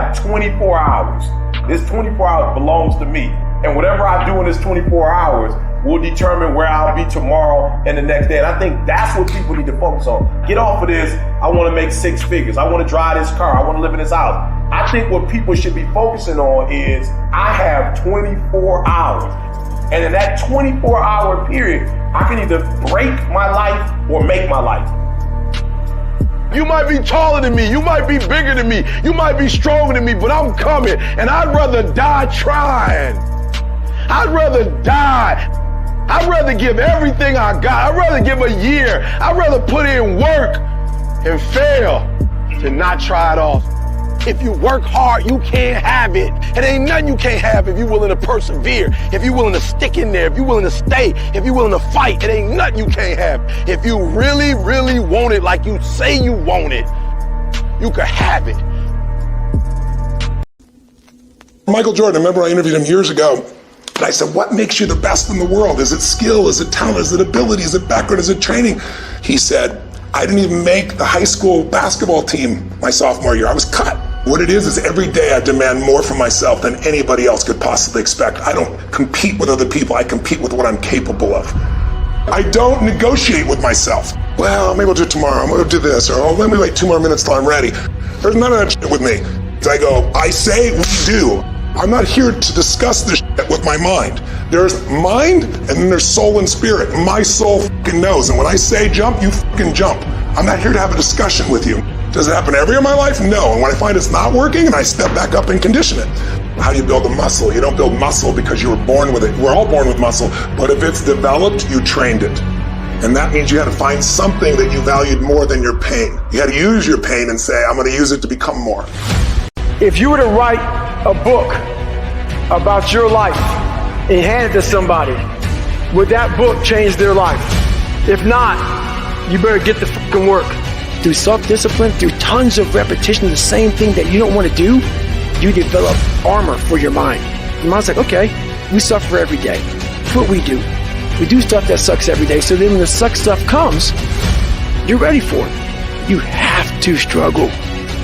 have 24 hours. This 24 hours belongs to me. And whatever I do in this 24 hours will determine where I'll be tomorrow and the next day. And I think that's what people need to focus on. Get off of this, I want to make 6 figures. I want to drive this car. I want to live in this house. I think what people should be focusing on is I have 24 hours. And in that 24-hour period, I can either break my life or make my life. You might be taller than me, you might be bigger than me, you might be stronger than me, but I'm coming, and I'd rather die trying. I'd rather die. I'd rather give everything I got. I'd rather give a year. I'd rather put in work and fail than not try it all. If you work hard, you can't have it. It ain't nothing you can't have if you're willing to persevere, if you're willing to stick in there, if you're willing to stay, if you're willing to fight. It ain't nothing you can't have. If you really, really want it like you say you want it, you could have it. Michael Jordan, I remember I interviewed him years ago, and I said, what makes you the best in the world? Is it skill? Is it talent? Is it ability? Is it background? Is it training? He said, I didn't even make the high school basketball team my sophomore year. I was cut. What it is every day I demand more from myself than anybody else could possibly expect. I don't compete with other people. I compete with what I'm capable of. I don't negotiate with myself. Well, maybe I'll do it tomorrow. I'm going to do this. Or, oh, let me wait 2 more minutes till I'm ready. There's none of that shit with me. I go, I say, we do. I'm not here to discuss this shit with my mind. There's mind and then there's soul and spirit. My soul fucking knows. And when I say jump, you fucking jump. I'm not here to have a discussion with you. Does it happen every year of my life? No. And when I find it's not working, and I step back up and condition it. How do you build a muscle? You don't build muscle because you were born with it. We're all born with muscle. But if it's developed, you trained it. And that means you had to find something that you valued more than your pain. You had to use your pain and say, I'm going to use it to become more. If you were to write a book about your life and hand it to somebody, would that book change their life? If not, you better get the fucking work. Through self-discipline, through tons of repetition of the same thing that you don't want to do, you develop armor for your mind. Your mind's like, okay, we suffer every day. That's what we do. We do stuff that sucks every day, so then when the suck stuff comes, you're ready for it. You have to struggle.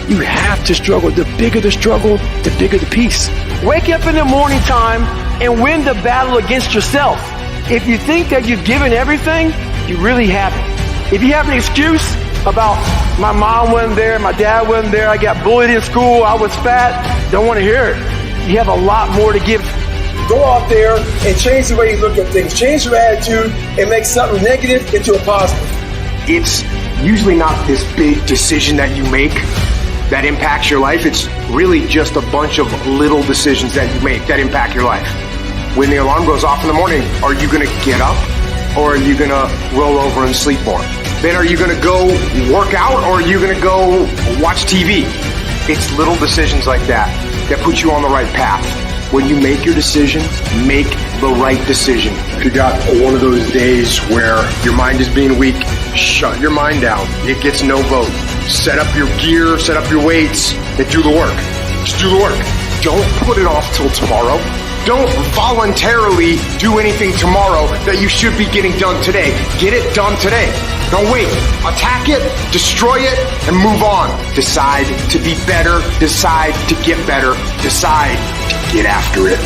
You have to struggle. The bigger the struggle, the bigger the peace. Wake up in the morning time and win the battle against yourself. If you think that you've given everything, you really haven't. If you have an excuse about my mom wasn't there, my dad wasn't there, I got bullied in school, I was fat, don't want to hear it. You have a lot more to give. Go out there and change the way you look at things. Change your attitude and make something negative into a positive. It's usually not this big decision that you make that impacts your life. It's really just a bunch of little decisions that you make that impact your life. When the alarm goes off in the morning, are you going to get up or are you going to roll over and sleep more? Then are you going to go work out or are you going to go watch TV? It's little decisions like that that put you on the right path. When you make your decision, make the right decision. If you got one of those days where your mind is being weak, shut your mind down. It gets no vote. Set up your gear, set up your weights, and do the work. Just do the work. Don't put it off till tomorrow. Don't voluntarily do anything tomorrow that you should be getting done today. Get it done today. Don't wait. Attack it, destroy it, and move on. Decide to be better. Decide to get better. Decide to get after it.